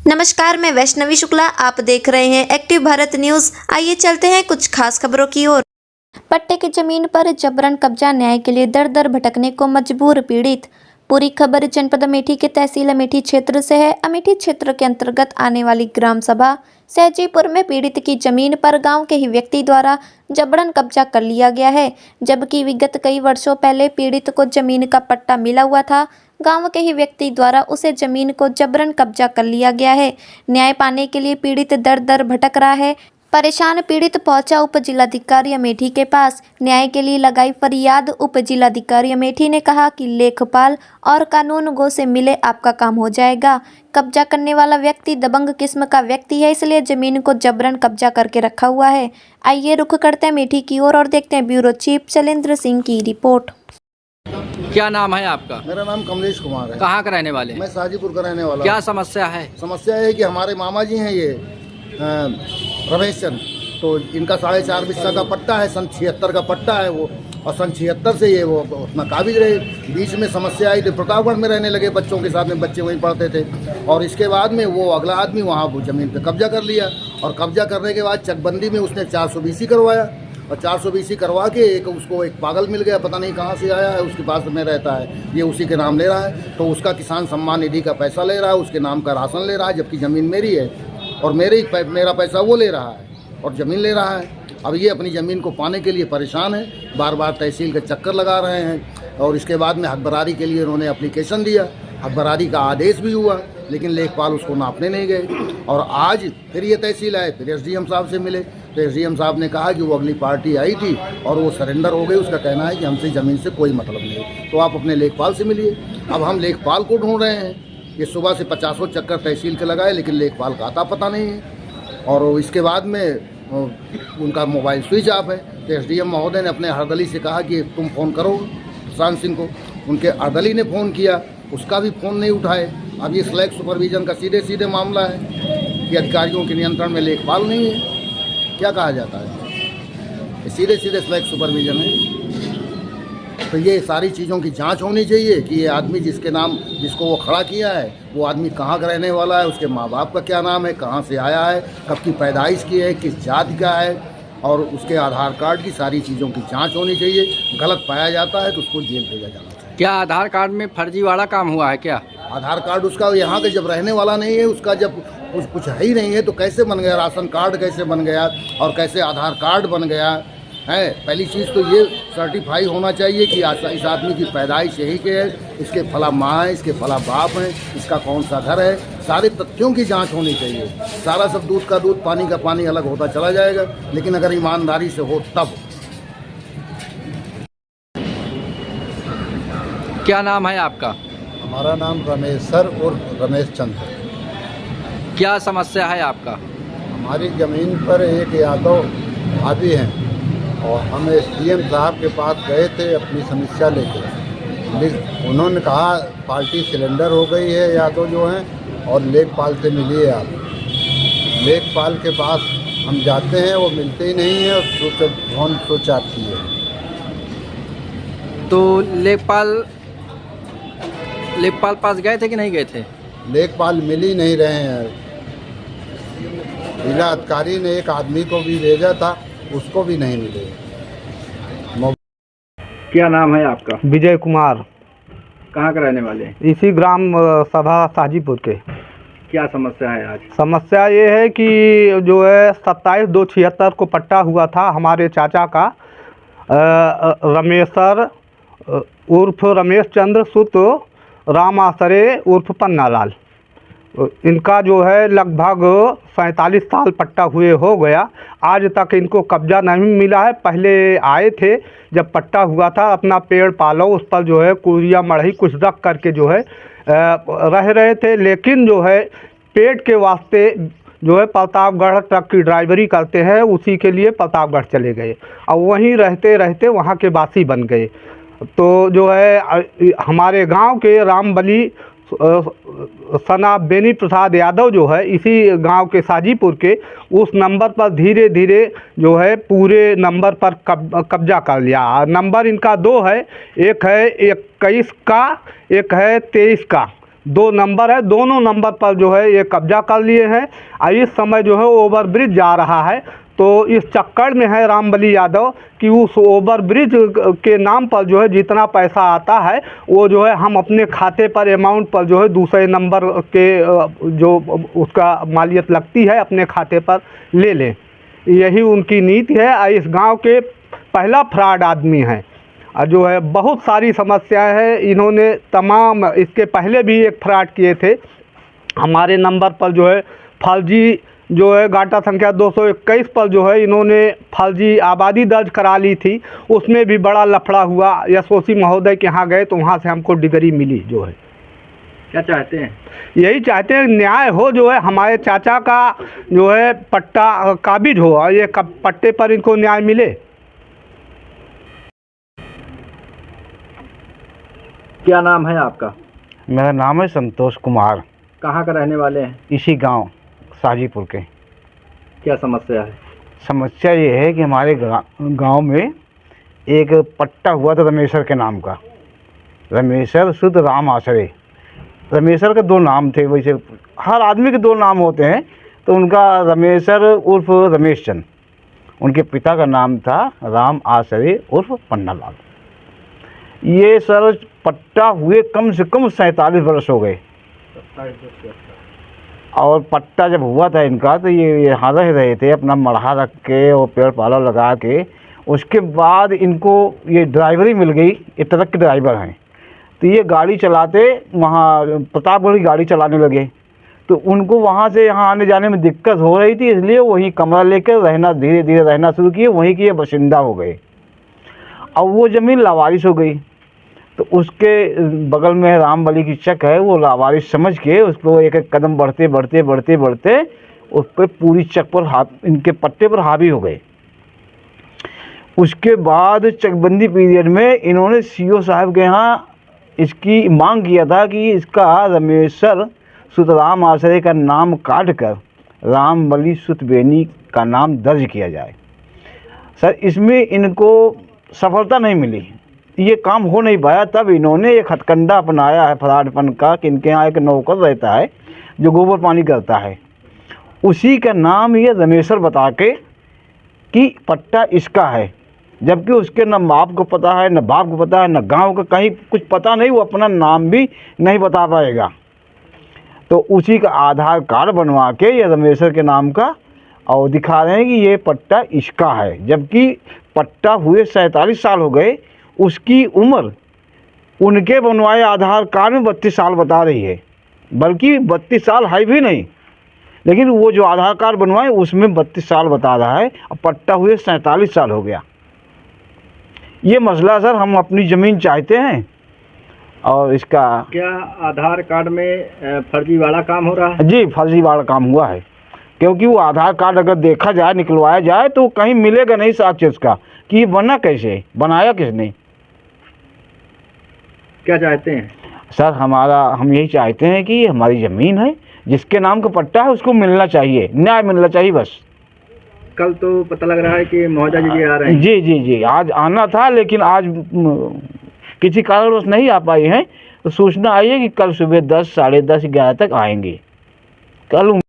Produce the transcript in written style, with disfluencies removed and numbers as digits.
नमस्कार, मैं वैष्णवी शुक्ला। आप देख रहे हैं एक्टिव भारत न्यूज। आइए चलते हैं कुछ खास खबरों की ओर। पट्टे की जमीन पर जबरन कब्जा, न्याय के लिए दर दर भटकने को मजबूर पीड़ित। पूरी खबर जनपद अमेठी के तहसील अमेठी क्षेत्र से है। अमेठी क्षेत्र के अंतर्गत आने वाली ग्राम सभा सहजीपुर में पीड़ित की जमीन पर गांव के ही व्यक्ति द्वारा जबरन कब्जा कर लिया गया है, जबकि विगत कई वर्षों पहले पीड़ित को जमीन का पट्टा मिला हुआ था। गांव के ही व्यक्ति द्वारा उसे जमीन को जबरन कब्जा कर लिया गया है। न्याय पाने के लिए पीड़ित दर दर भटक रहा है। परेशान पीड़ित पहुंचा उप जिलाधिकारी अमेठी के पास। न्याय के लिए लगाई फरियाद। उप जिलाधिकारी अमेठी ने कहा कि लेखपाल और कानून गो से मिले आपका काम हो जाएगा। कब्जा करने वाला व्यक्ति दबंग किस्म का व्यक्ति है, इसलिए जमीन को जबरन कब्जा करके रखा हुआ है। आइए रुख करते हैं अमेठी की ओर और देखते हैं ब्यूरो चीफ शैलेंद्र सिंह की रिपोर्ट। क्या नाम है आपका? मेरा नाम कमलेश कुमार है। कहाँ का रहने वाले? मैं शाजीपुर का रहने वाला। क्या समस्या है? समस्या है कि हमारे मामा जी हैं ये रमेश चंद, तो इनका 4.5 बिस्सा का पट्टा है, सन 76 का पट्टा है वो, और सन 76 से ये वो अपना काबिज रहे। बीच में समस्या आई तो प्रतापगढ़ में रहने लगे बच्चों के साथ में, बच्चे वहीं पढ़ते थे, और इसके बाद में वो अगला आदमी वहाँ ज़मीन पे कब्जा कर लिया, और कब्जा करने के बाद चकबंदी में उसने 420 करवाया, और 420 करवा के उसको एक पागल मिल गया, पता नहीं कहाँ से आया है, उसके पास में रहता है, ये उसी के नाम ले रहा है, तो उसका किसान सम्मान निधि का पैसा ले रहा है, उसके नाम का राशन ले रहा है, जबकि ज़मीन मेरी है, और मेरा पैसा वो ले रहा है और ज़मीन ले रहा है। अब ये अपनी ज़मीन को पाने के लिए परेशान है, बार बार तहसील के चक्कर लगा रहे हैं, और इसके बाद में हकबरारी के लिए उन्होंने एप्लीकेशन दिया, हकबरारी का आदेश भी हुआ, लेकिन लेखपाल उसको नापने नहीं गए, और आज फिर ये तहसील आए, फिर एसडीएम साहब से मिले, तो एसडीएम साहब ने कहा कि वो अगली पार्टी आई थी और वो सरेंडर हो गई। उसका कहना है कि हमसे ज़मीन से कोई मतलब नहीं, तो आप अपने लेखपाल से मिलिए। अब हम लेखपाल को ढूंढ रहे हैं, ये सुबह से 50 चक्कर तहसील के लगाए, लेकिन लेखपाल का आता पता नहीं है, और इसके बाद में उनका मोबाइल स्विच ऑफ है। तो एसडीएम महोदय ने अपने हरदली से कहा कि तुम फ़ोन करो प्रशांत सिंह को। उनके हरदली ने फ़ोन किया, उसका भी फ़ोन नहीं उठाए। अब ये स्लैग सुपरविजन का सीधे मामला है कि अधिकारियों के नियंत्रण में लेखपाल नहीं है, क्या कहा जाता है, सीधे स्लैग सुपरविजन है। तो ये सारी चीज़ों की जांच होनी चाहिए कि ये आदमी जिसको वो खड़ा किया है, वो आदमी कहाँ का रहने वाला है, उसके माँ बाप का क्या नाम है, कहाँ से आया है, कब की पैदाइश की है, किस जाति का है, और उसके आधार कार्ड की सारी चीज़ों की जांच होनी चाहिए। गलत पाया जाता है तो उसको जेल भेजा जाना चाहिए। क्या आधार कार्ड में फर्जीवाड़ा काम हुआ है क्या? आधार कार्ड उसका यहाँ के जब रहने वाला नहीं है, उसका जब कुछ है ही नहीं है, तो कैसे बन गया राशन कार्ड, कैसे बन गया, और कैसे आधार कार्ड बन गया है? पहली चीज़ तो ये सर्टिफाई होना चाहिए कि इस आदमी की पैदाइश यही के है, इसके फला माँ है, इसके फला बाप है, इसका कौन सा घर है, सारे तथ्यों की जांच होनी चाहिए। सारा सब दूध का दूध पानी का पानी अलग होता चला जाएगा, लेकिन अगर ईमानदारी से हो तब। क्या नाम है आपका? हमारा नाम रमेश सर और रमेश चंद है। क्या समस्या है आपका? हमारी ज़मीन पर एक यादव भाभी हैं, और हम एसडीएम साहब के पास गए थे अपनी समस्या लेकर। उन्होंने कहा पार्टी सिलेंडर हो गई है यादव जो हैं, और लेखपाल से मिलिए आप। लेखपाल के पास हम जाते हैं, वो मिलते ही नहीं है, और सोच आती है। तो लेखपाल पास गए थे कि नहीं गए थे? लेखपाल मिल ही नहीं रहे हैं। जिला अधिकारी ने एक आदमी को भी भेजा था, उसको भी नहीं मिले। क्या नाम है आपका? विजय कुमार। कहाँ का रहने वाले? इसी ग्राम सभा शाजीपुर के। क्या समस्या है आज? समस्या ये है कि जो है 27/2/76 को पट्टा हुआ था हमारे चाचा का, रमेशर उर्फ रमेश चंद्र सुत राम आसरे उर्फ पन्नालाल। इनका जो है लगभग 47 साल पट्टा हुए हो गया, आज तक इनको कब्जा नहीं मिला है। पहले आए थे जब पट्टा हुआ था, अपना पेड़ पालो, उस पर जो है कुरिया मढ़ी कुछ रख करके जो है रह रहे थे, लेकिन जो है पेट के वास्ते जो है प्रतापगढ़ ट्रक की ड्राइवरी करते हैं, उसी के लिए प्रतापगढ़ चले गए, और वहीं रहते रहते वहाँ के वासी बन गए। तो जो है हमारे गांव के रामबली सना बेनी प्रसाद यादव जो है इसी गांव के साजीपुर के, उस नंबर पर धीरे धीरे जो है पूरे नंबर पर कब्जा कर लिया। नंबर इनका 2 है, एक है 21 का, एक है 23 का। 2 नंबर है, दोनों नंबर पर जो है ये कब्जा कर लिए हैं और इस समय जो है ओवर ब्रिज जा रहा है। तो इस चक्कर में है रामबली यादव कि उस ओवर ब्रिज के नाम पर जो है जितना पैसा आता है वो जो है हम अपने खाते पर अमाउंट पर जो है दूसरे नंबर के जो उसका मालियत लगती है अपने खाते पर ले लें। यही उनकी नीति है। इस गांव के पहला फ्रॉड आदमी है और जो है बहुत सारी समस्याएं हैं। इन्होंने तमाम इसके पहले भी एक फ्रॉड किए थे। हमारे नंबर पर जो है फर्जी जो है गाटा संख्या 221 पर जो है इन्होंने फर्जी आबादी दर्ज करा ली थी। उसमें भी बड़ा लफड़ा हुआ। यशोसी महोदय के यहाँ गए तो वहाँ से हमको डिग्री मिली। जो है क्या चाहते हैं? यही चाहते हैं न्याय हो, जो है हमारे चाचा का जो है पट्टा काबिज हो और ये पट्टे पर इनको न्याय मिले। क्या नाम है आपका? मेरा नाम है संतोष कुमार। कहाँ का रहने वाले हैं? इसी गांव साजीपुर के। क्या समस्या है? समस्या ये है कि हमारे गांव में एक पट्टा हुआ था रमेश्वर के नाम का। रमेश्वर शुद्ध राम आश्रय। रमेश्वर के 2 नाम थे। वैसे हर आदमी के 2 नाम होते हैं, तो उनका रमेश्वर उर्फ रमेश चंद, उनके पिता का नाम था राम आश्रय उर्फ पन्नालाल। ये सर पट्टा हुए कम से कम 47 वर्ष हो गए। और पट्टा जब हुआ था इनका तो ये यहाँ रह रहे थे अपना मढ़ा रख के और पेड़ पाला लगा के। उसके बाद इनको ये ड्राइवरी मिल गई। ये ट्रक के ड्राइवर हैं, तो ये गाड़ी चलाते वहाँ प्रतापगढ़ की गाड़ी चलाने लगे। तो उनको वहाँ से यहाँ आने जाने में दिक्कत हो रही थी, इसलिए वहीं कमरा लेकर रहना धीरे धीरे रहना शुरू किए। वहीं के ये बाशिंदा हो गए। अब वो ज़मीन लावारिस हो गई, तो उसके बगल में रामबली की चक है। वो लावारिस समझ के उसको एक एक कदम बढ़ते बढ़ते बढ़ते बढ़ते उस पर पूरी चक पर इनके पट्टे पर हावी हो गए। उसके बाद चकबंदी पीरियड में इन्होंने सीओ साहब के यहाँ इसकी मांग किया था कि इसका रमेश्वर सुतराम आश्रय का नाम काट कर रामबली सुतबेनी का नाम दर्ज किया जाए। सर इसमें इनको सफलता नहीं मिली, ये काम हो नहीं पाया। तब इन्होंने एक हथकंडा अपनाया है फ्रॉडपन का कि इनके यहाँ एक नौकर रहता है जो गोबर पानी करता है, उसी का नाम ये रमेश्वर बता के कि पट्टा इसका है, जबकि उसके न बाप को पता है, न बाप को पता है, न गांव का कहीं कुछ पता नहीं। वो अपना नाम भी नहीं बता पाएगा। तो उसी का आधार कार्ड बनवा के ये रमेश्वर के नाम का और दिखा रहे हैं कि ये पट्टा इसका है, जबकि पट्टा हुए 47 साल हो गए। उसकी उम्र उनके बनवाए आधार कार्ड में 32 साल बता रही है, बल्कि 32 साल है भी नहीं, लेकिन वो जो आधार कार्ड बनवाए उसमें 32 साल बता रहा है और पट्टा हुए 47 साल हो गया। ये मसला सर हम अपनी ज़मीन चाहते हैं। और इसका क्या आधार कार्ड में फर्जीवाड़ा काम हो रहा है? जी फर्जीवाड़ा काम हुआ है, क्योंकि वो आधार कार्ड अगर देखा जाए निकलवाया जाए तो कहीं मिलेगा नहीं साक्ष्य उसका कि ये बना कैसे, बनाया किसने। क्या चाहते हैं? सर हम यही चाहते हैं कि हमारी ज़मीन है, जिसके नाम का पट्टा है उसको मिलना चाहिए, न्याय मिलना चाहिए बस। कल तो पता लग रहा है कि महोदय जी आ रहे हैं। जी जी जी आज आना था, लेकिन आज किसी कारणवश नहीं आ पाई हैं। तो सूचना आई है कि कल सुबह 10, साढ़े 10, 11 तक आएंगे। कल